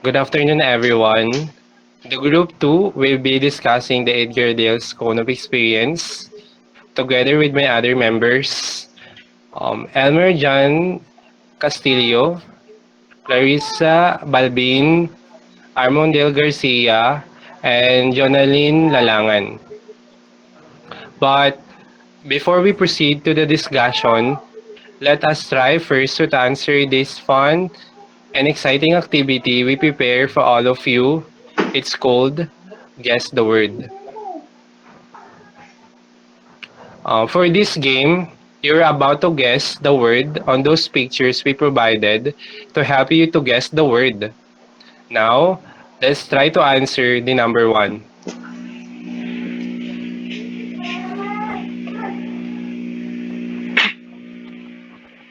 Good afternoon, everyone. The group 2 will be discussing the Edgar Dale's Cone of Experience together with my other members, Elmer John Castillo, Clarissa Balbin, Armondel Garcia, and Jonalyn Lalangan. But before we proceed to the discussion, let us try first to answer this fun and exciting activity we prepare for all of you. It's called Guess the Word. For this game, you're about to guess the word on those pictures we provided to help you to guess the word. Now, let's try to answer the number one.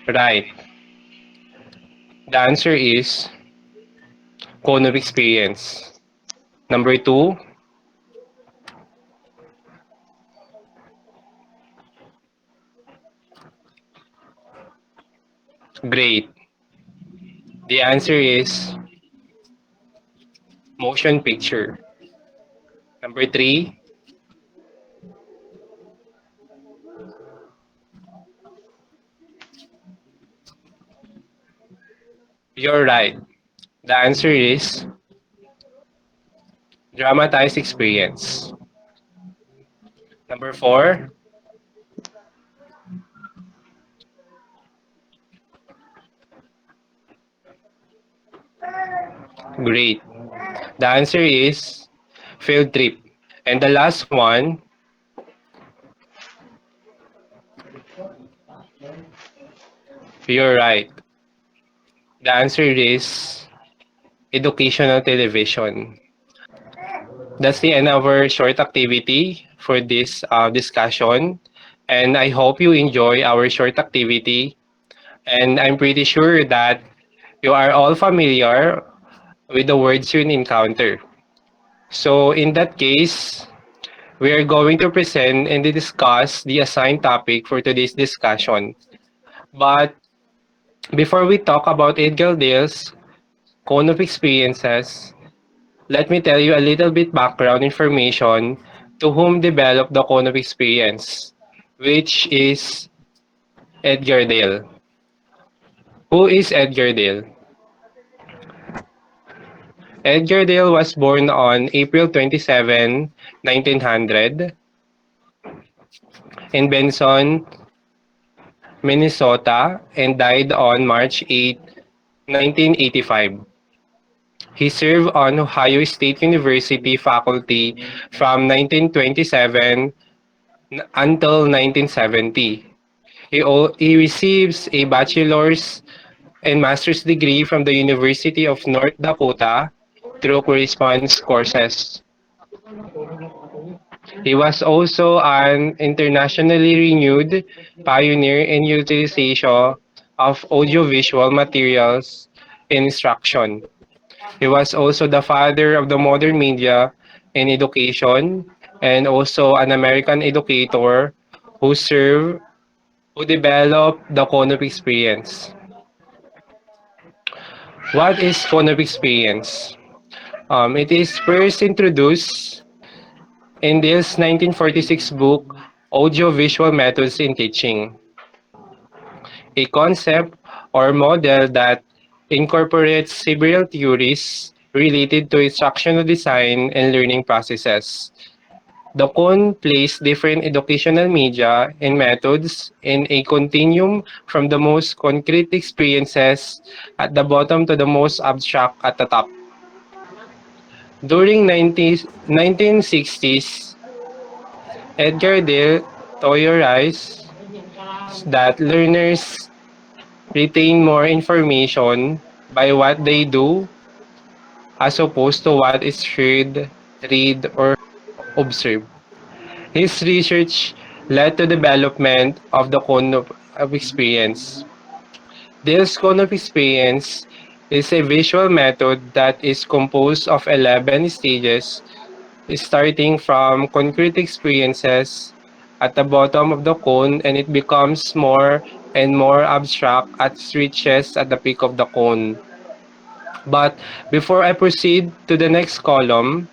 Right. The answer is cone of experience. Number two, great. The answer is motion picture. Number three, you're right. The answer is dramatized experience. Number four, great. The answer is field trip. And the last one, you're right. The answer is educational television. That's the end of our short activity for this discussion. And I hope you enjoy our short activity. And I'm pretty sure that you are all familiar with the words you encounter. So in that case, we are going to present and discuss the assigned topic for today's discussion. But before we talk about Edgar Dale's Cone of Experiences, let me tell you a little bit background information to whom developed the Cone of Experience, which is Edgar Dale. Who is Edgar Dale? Edgar Dale was born on April 27, 1900 in Benson, Minnesota and died on March 8, 1985. He served on Ohio State University faculty from 1927 until 1970. He receives a bachelor's and master's degree from the University of North Dakota through correspondence courses. He was also an internationally renewed pioneer in utilization of audiovisual materials in instruction. He was also the father of the modern media in education and also an American educator who served who developed the Konope experience. What is Konope experience? It is first introduced in this 1946 book, Audiovisual Methods in Teaching, a concept or model that incorporates several theories related to instructional design and learning processes. The cone plays different educational media and methods in a continuum from the most concrete experiences at the bottom to the most abstract at the top. During 1960s, Edgar Dale theorized that learners retain more information by what they do as opposed to what is heard, read, or observed. His research led to development of the cone of experience. This cone of experience is a visual method that is composed of 11 stages starting from concrete experiences at the bottom of the cone, and it becomes more and more abstract as it reaches at the peak of the cone. But before I proceed to the next column,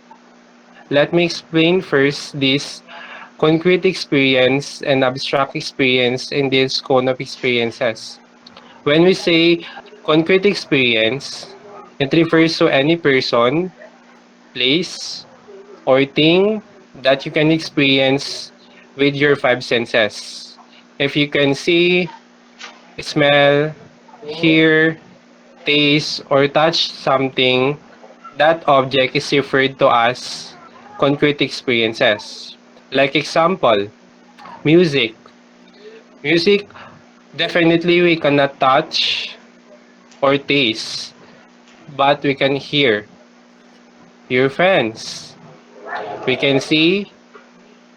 let me explain first this concrete experience and abstract experience in this cone of experiences. When we say concrete experience, it refers to any person, place, or thing that you can experience with your five senses. If you can see, smell, hear, taste, or touch something, that object is referred to as concrete experiences. Like example, music. Music, definitely we cannot touch or taste, but we can hear your friends. We can see,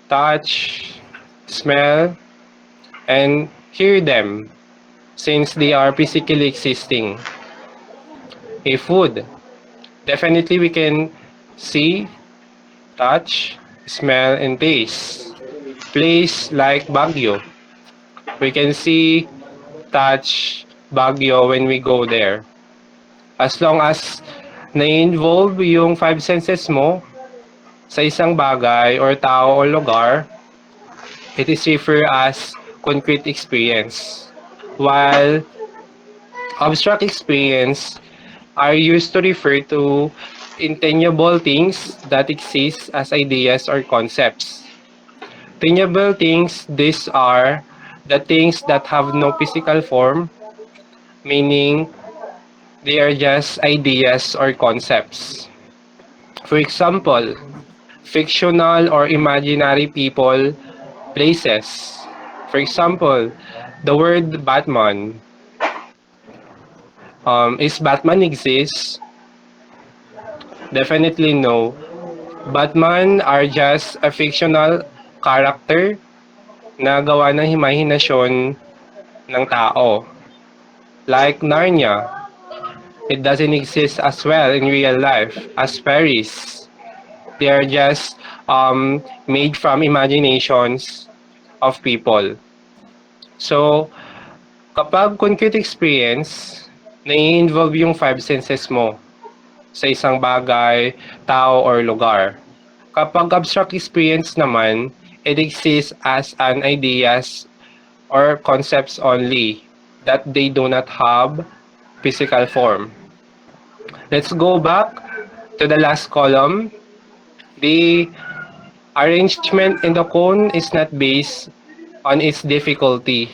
touch, smell, and hear them since they are physically existing. A food, definitely we can see, touch, smell, and taste. Place like Baguio, we can see, touch Baguio when we go there. As long as na-involve yung five senses mo sa isang bagay or tao o lugar, it is referred as concrete experience. While abstract experience are used to refer to intangible things that exist as ideas or concepts. Tangible things, these are the things that have no physical form, meaning they are just ideas or concepts. For example, fictional or imaginary people, places. For example, the word Batman. Is Batman exists? Definitely no. Batman are just a fictional character na gawa ng imahinasyon ng tao. Like Narnia, it doesn't exist as well in real life as fairies. They are just made from imaginations of people. So, kapag concrete experience, nai-involve yung five senses mo sa isang bagay, tao, or lugar. Kapag abstract experience naman, it exists as an ideas or concepts only that they do not have physical form. Let's go back to the last column. The arrangement in the cone is not based on its difficulty,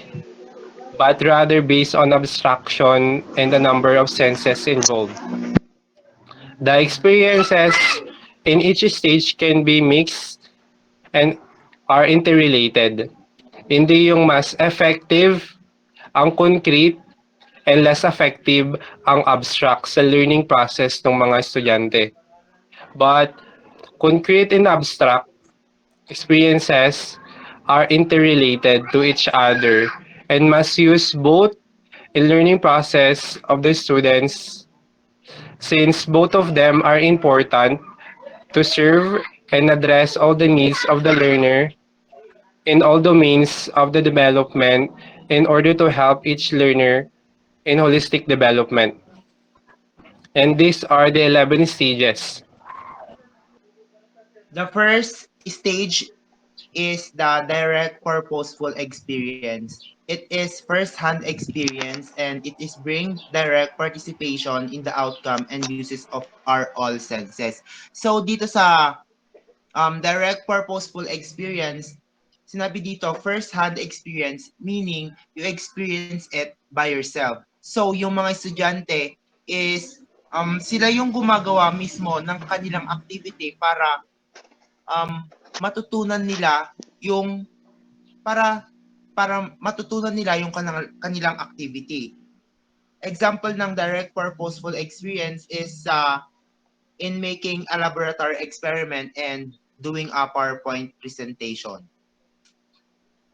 but rather based on abstraction and the number of senses involved. The experiences in each stage can be mixed and are interrelated. Hindi yung mas effective ang concrete and less effective ang abstract sa learning process ng mga estudyante. But concrete and abstract experiences are interrelated to each other and must use both in learning process of the students since both of them are important to serve and address all the needs of the learner in all domains of the development in order to help each learner in holistic development. And these are the 11 stages. The first stage is the direct purposeful experience. It is first-hand experience and it is bring direct participation in the outcome and uses of our all senses. So dito sa direct purposeful experience, sinabi dito first-hand experience meaning you experience it by yourself. So yung mga estudyante is sila yung gumagawa mismo ng kanilang activity para matutunan nila yung para matutunan nila yung kanilang activity. Example ng direct purposeful experience is in making a laboratory experiment and doing a PowerPoint presentation.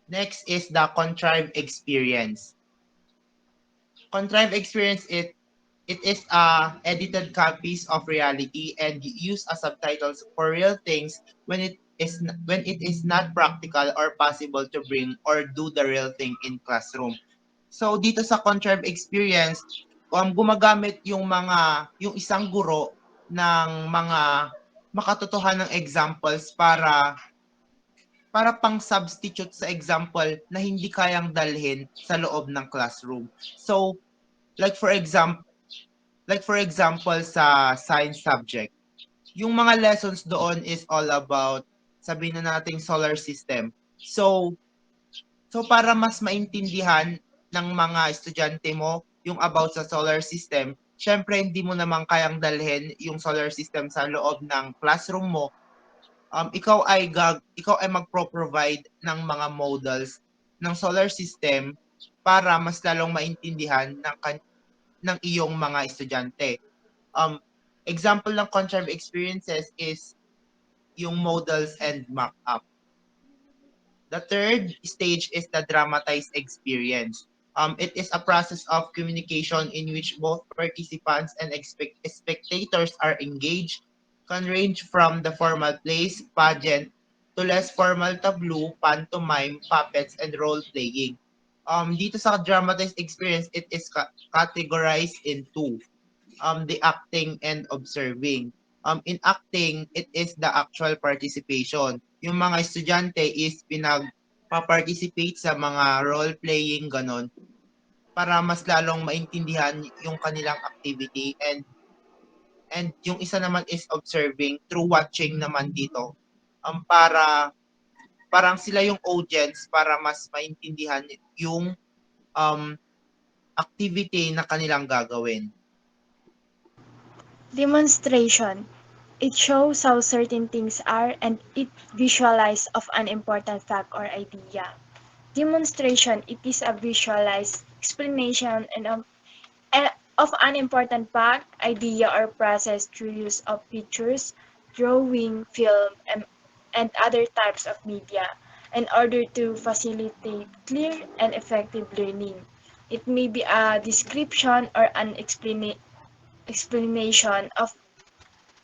Next is the contrived experience. Contrived experience it is edited copies of reality and used as subtitles for real things when it is not practical or possible to bring or do the real thing in classroom. So dito sa contrived experience, gumagamit yung isang guro ng mga makatotohanang examples para pang substitute sa example na hindi kayang dalhin sa loob ng classroom. So, like for example, sa science subject, yung mga lessons doon is all about, sabihin na nating solar system. So para mas maintindihan ng mga estudyante mo yung about sa solar system, syempre hindi mo naman kayang dalhin yung solar system sa loob ng classroom mo. Ikaw ay magpro-provide ng mga models ng solar system para mas lalong maintindihan ng iyong mga estudyante. Um, Example ng conserve experiences is yung models and mock-up. The third stage is the dramatized experience. It is a process of communication in which both participants and spectators are engaged, can range from the formal plays, pageant, to less formal tableau, pantomime, puppets, and role-playing. Dito sa dramatized experience, it is categorized in two, the acting and observing. In acting, it is the actual participation. Yung mga estudyante is pinagpa-participate sa mga role-playing ganon para mas lalong maintindihan yung kanilang activity, and yung isa naman is observing through watching naman dito. Parang sila yung audience para mas maintindihan yung um, activity na kanilang gagawin. Demonstration. It shows how certain things are and it visualizes of an important fact or idea. Demonstration. It is a visualized explanation of an important fact, idea, or process through use of pictures, drawing, film, and other types of media in order to facilitate clear and effective learning. It may be a description or an explanation of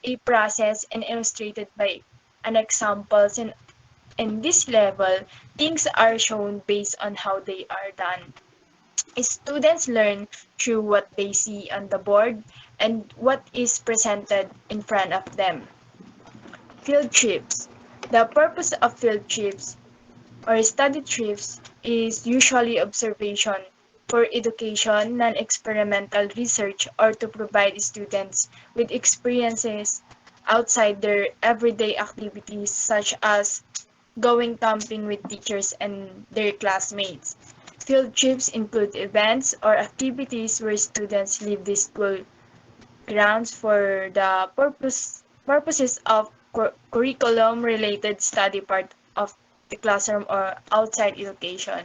a process and illustrated by an examples. In this level, things are shown based on how they are done. Students learn through what they see on the board and what is presented in front of them. Field trips. The purpose of field trips or study trips is usually observation for education, non-experimental research, or to provide students with experiences outside their everyday activities such as going camping with teachers and their classmates. Field trips include events or activities where students leave the school grounds for the purposes of curriculum-related study part of the classroom or outside education.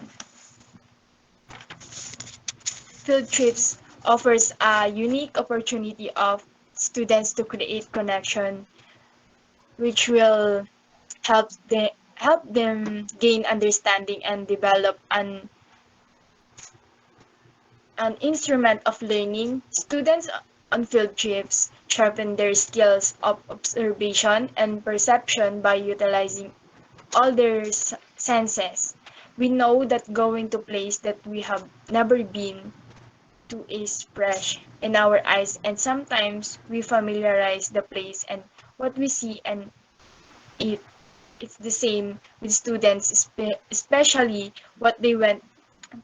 Field trips offers a unique opportunity of students to create connection which will help them gain understanding and develop an instrument of learning. Students on field trips sharpen their skills of observation and perception by utilizing all their senses. We know that going to place that we have never been to is fresh in our eyes, and sometimes we familiarize the place and what we see, and it it's the same with students, especially what they went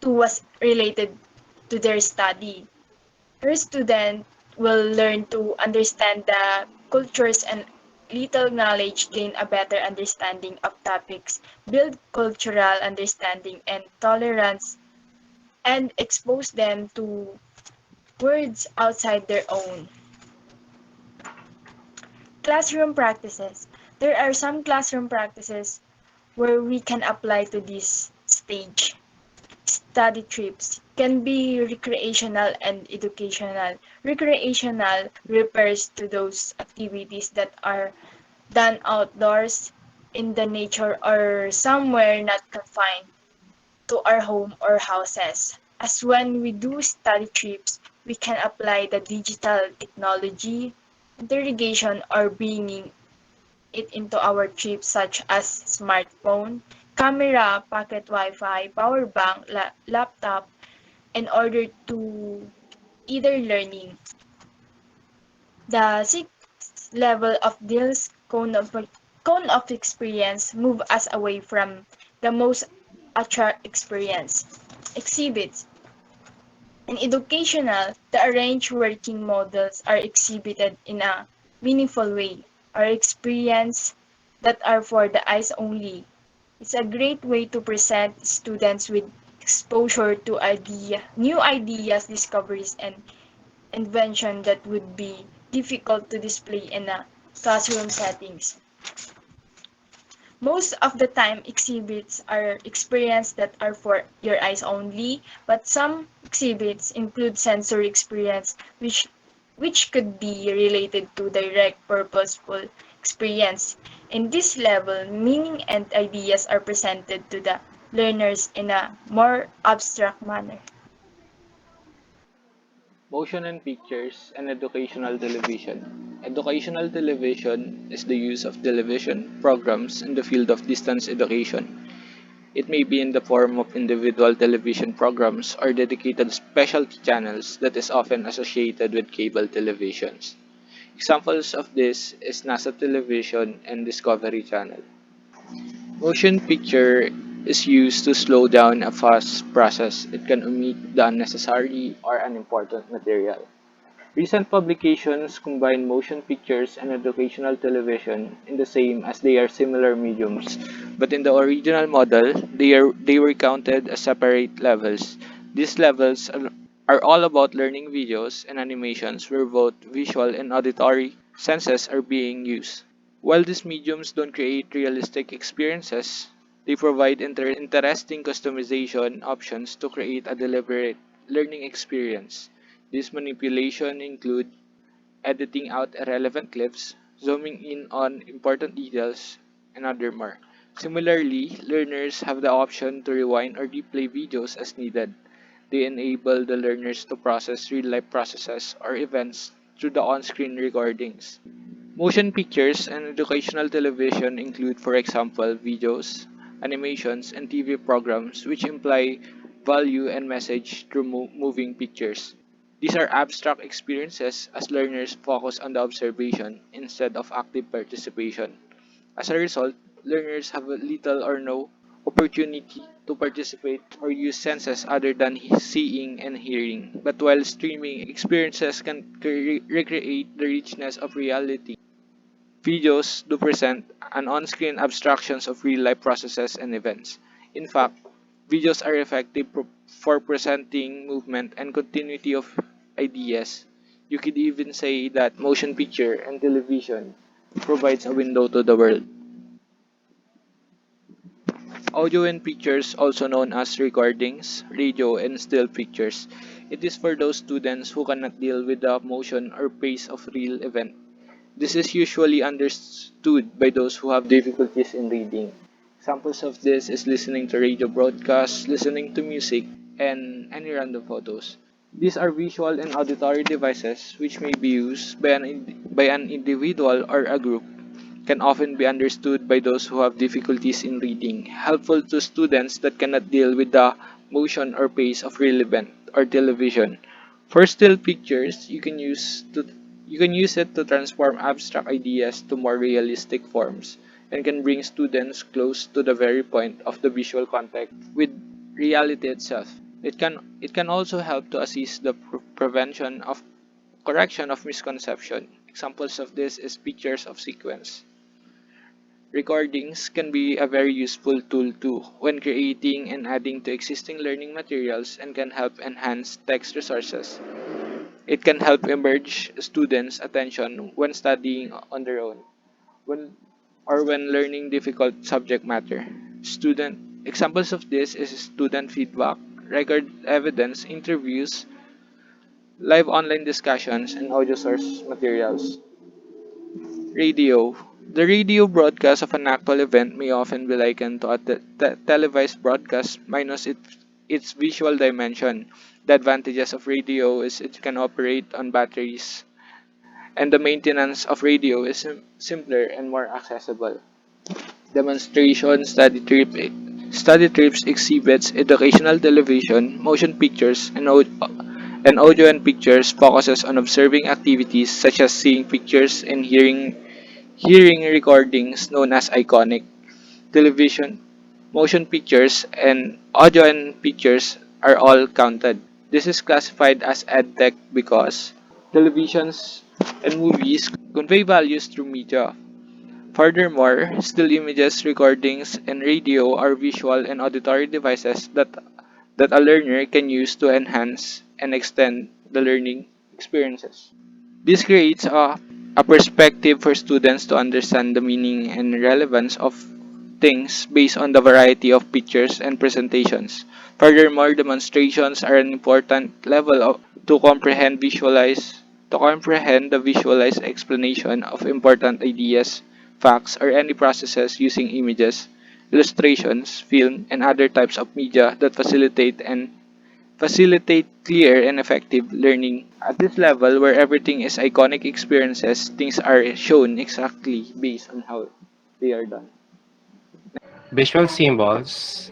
to was related to their study. Your student will learn to understand the cultures and little knowledge, gain a better understanding of topics, build cultural understanding and tolerance, and expose them to words outside their own. Classroom practices. There are some classroom practices where we can apply to this stage. Study trips can be recreational and educational. Recreational refers to those activities that are done outdoors in the nature or somewhere not confined to our home or houses. As when we do study trips, we can apply the digital technology, interrogation, or bringing it into our trips such as smartphone, camera, pocket Wi-Fi, power bank, laptop, in order to either learning. The sixth level of Dill's cone of experience move us away from the most attract experience. Exhibits. In educational, the arranged working models are exhibited in a meaningful way, or experience that are for the eyes only. It's a great way to present students with exposure to new ideas, discoveries, and invention that would be difficult to display in a classroom settings. Most of the time, exhibits are experiences that are for your eyes only, but some exhibits include sensory experience, which could be related to direct, purposeful experience. In this level, meaning and ideas are presented to the learners in a more abstract manner. Motion and pictures, and educational television. Educational television is the use of television programs in the field of distance education. It may be in the form of individual television programs or dedicated specialty channels that is often associated with cable televisions. Examples of this is NASA Television and Discovery Channel. Motion picture is used to slow down a fast process. It can omit the unnecessary or unimportant material. Recent publications combine motion pictures and educational television in the same as they are similar mediums, but in the original model, they were counted as separate levels. These levels are all about learning videos and animations where both visual and auditory senses are being used. While these mediums don't create realistic experiences, they provide interesting customization options to create a deliberate learning experience. These manipulations include editing out irrelevant clips, zooming in on important details, and other more. Similarly, learners have the option to rewind or replay videos as needed. They enable the learners to process real-life processes or events through the on-screen recordings. Motion pictures and educational television include, for example, videos, animations, and TV programs which imply value and message through moving pictures. These are abstract experiences as learners focus on the observation instead of active participation. As a result, learners have little or no opportunity to participate or use senses other than seeing and hearing. But while streaming experiences can recreate the richness of reality, videos do present an on-screen abstractions of real-life processes and events. In fact, videos are effective for presenting movement and continuity of ideas. You could even say that motion picture and television provides a window to the world. Audio and pictures, also known as recordings, radio, and still pictures. It is for those students who cannot deal with the motion or pace of real event. This is usually understood by those who have difficulties in reading. Examples of this is listening to radio broadcasts, listening to music, and any random photos. These are visual and auditory devices which may be used by an individual or a group, can often be understood by those who have difficulties in reading, helpful to students that cannot deal with the motion or pace of real event or television. For still pictures, you can use it to transform abstract ideas to more realistic forms and can bring students close to the very point of the visual contact with reality itself. It can also help to assist the prevention of correction of misconception. Examples of this is pictures of sequence. Recordings can be a very useful tool too when creating and adding to existing learning materials and can help enhance text resources. It can help emerge students' attention when studying on their own, when when learning difficult subject matter. Student examples of this is student feedback, record evidence, interviews, live online discussions, and audio source materials. Radio. The radio broadcast of an actual event may often be likened to a televised broadcast minus its visual dimension. The advantages of radio is it can operate on batteries, and the maintenance of radio is simpler and more accessible. Demonstration, study trips, exhibits, educational television, motion pictures, And audio and pictures focuses on observing activities such as seeing pictures and hearing recordings known as iconic. Television, motion pictures, and audio and pictures are all counted. This is classified as EdTech because televisions and movies convey values through media. Furthermore, still images, recordings, and radio are visual and auditory devices that a learner can use to enhance and extend the learning experiences. This creates a perspective for students to understand the meaning and relevance of things based on the variety of pictures and presentations. Furthermore, demonstrations are an important level to comprehend the visualized explanation of important ideas, facts, or any processes using images, illustrations, film, and other types of media that facilitate clear and effective learning. At this level, where everything is iconic experiences, things are shown exactly based on how they are done. Visual symbols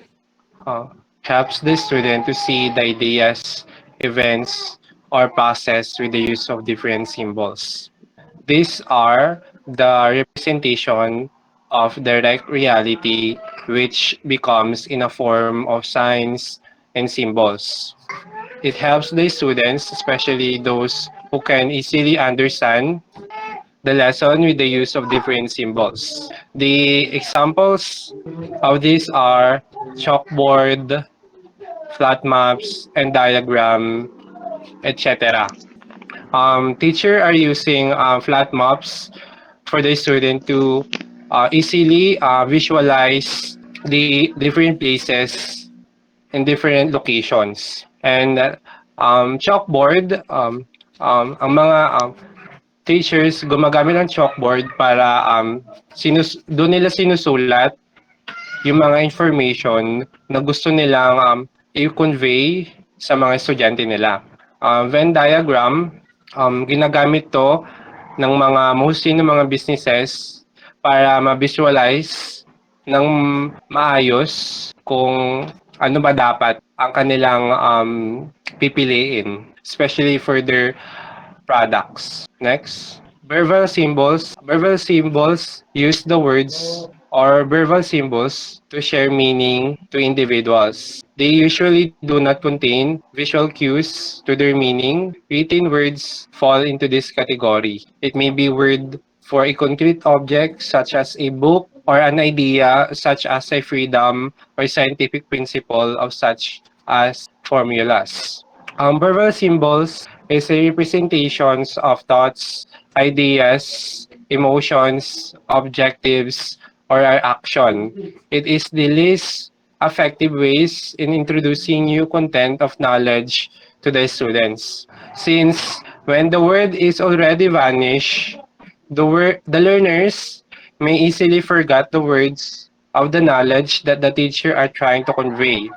helps the student to see the ideas, events, or process with the use of different symbols. These are the representation of direct reality, which becomes in a form of signs and symbols. It helps the students, especially those who can easily understand the lesson with the use of different symbols. The examples of these are chalkboard, flat maps, and diagram, etc. Teacher are using flat maps for the student to easily visualize the different places in different locations. And chalkboard, ang mga teachers gumagamit ng chalkboard para doon nila sinusulat yung mga information na gusto nilang i-convey sa mga estudyante nila. Venn diagram, ginagamit to ng mostly ng mga businesses para ma-visualize ng maayos kung ano ba dapat ang kanilang pipiliin, especially for their products. Next, verbal symbols. Verbal symbols use the words or verbal symbols to share meaning to individuals. They usually do not contain visual cues to their meaning. Written words fall into this category. It may be word for a concrete object such as a book or an idea such as a freedom or scientific principle of such as formulas. Verbal symbols is a representations of thoughts, ideas, emotions, objectives, or our action. It is the least effective ways in introducing new content of knowledge to the students. Since when the word is already vanished, the learners may easily forget the words of the knowledge that the teacher are trying to convey.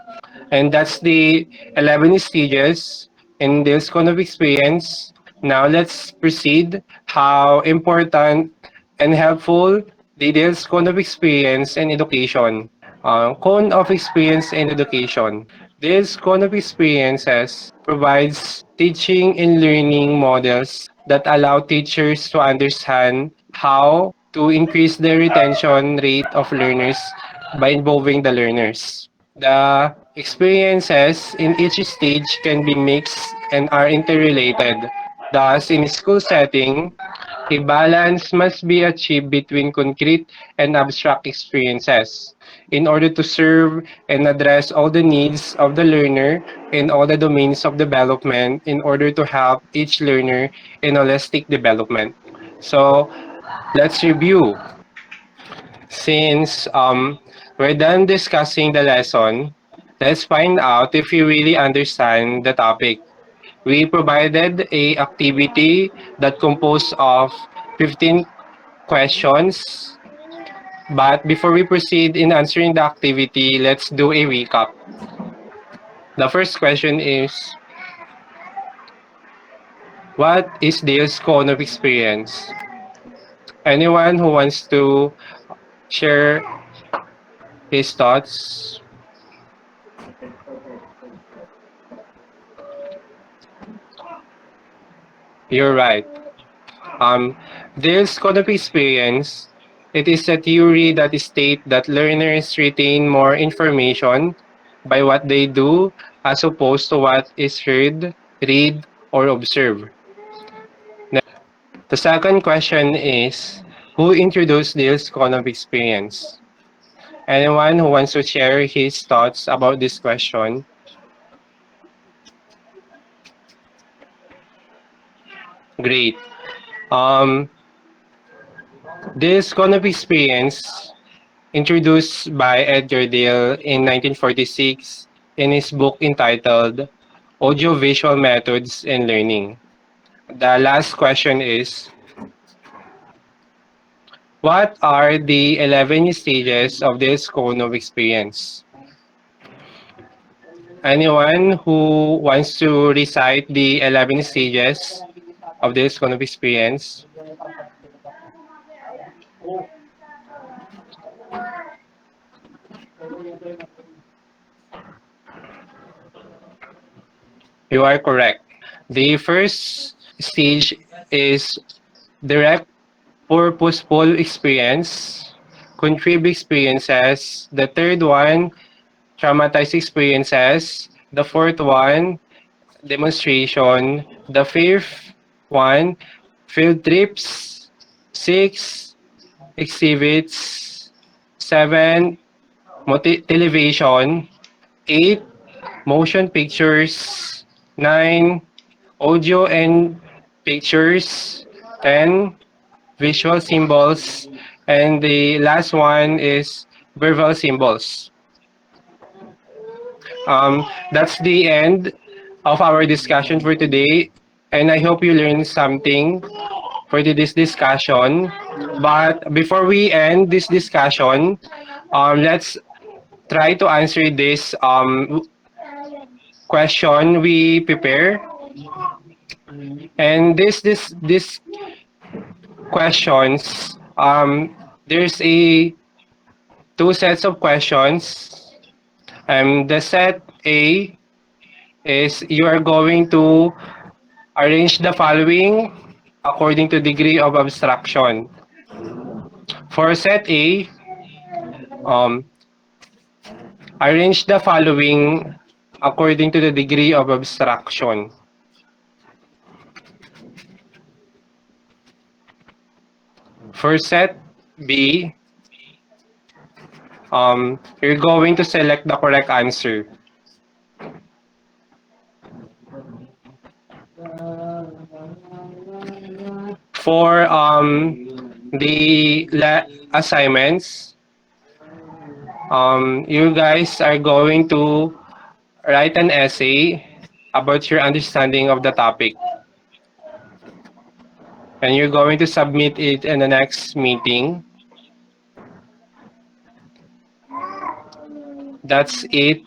And that's the 11 stages in this kind of experience. Now let's proceed how important and helpful the this cone of experience and education. Cone of experience and education. This cone of experiences provides teaching and learning models that allow teachers to understand how to increase the retention rate of learners by involving the learners. The experiences in each stage can be mixed and are interrelated. Thus, in school setting, a balance must be achieved between concrete and abstract experiences in order to serve and address all the needs of the learner in all the domains of development in order to help each learner in holistic development. So, let's review. Since we're done discussing the lesson, let's find out if you really understand the topic. We provided a activity that composed of 15 questions. But before we proceed in answering the activity, let's do a recap. The first question is, what is Dale's cone of experience? Anyone who wants to share his thoughts? You're right. Um, this cognitive experience, it is a theory that state that learners retain more information by what they do as opposed to what is heard, read, or observe. The second question is, who introduced this cognitive experience? Anyone who wants to share his thoughts about this question? Great. Um, this cognitive experience introduced by Edgar Dale in 1946 in his book entitled Audiovisual Methods in Learning. The last question is, what are the 11 stages of this cognitive experience? Anyone who wants to recite the 11 stages of this cognitive experience? You are correct. The first stage is direct purposeful experience, contribute experiences. The third one, traumatized experiences. The fourth one, demonstration. The fifth one, field trips. Six, exhibits. Seven, television. Eight, motion pictures. Nine, audio and pictures. 10, visual symbols. And the last one is verbal symbols. That's the end of our discussion for today. And I hope you learned something for this discussion. But before we end this discussion, let's try to answer this question we prepare. And this questions, there's a two sets of questions. The set A is you are going to arrange the following according to degree of abstraction. For set A, um, arrange the following according to the degree of abstraction. For set B, you're going to select the correct answer. For the assignments, you guys are going to write an essay about your understanding of the topic. And you're going to submit it in the next meeting. That's it.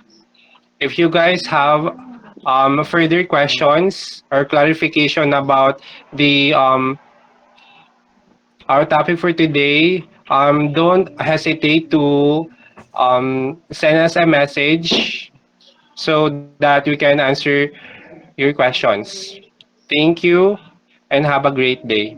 If you guys have further questions or clarification about the our topic for today, don't hesitate to send us a message so that we can answer your questions. Thank you and have a great day.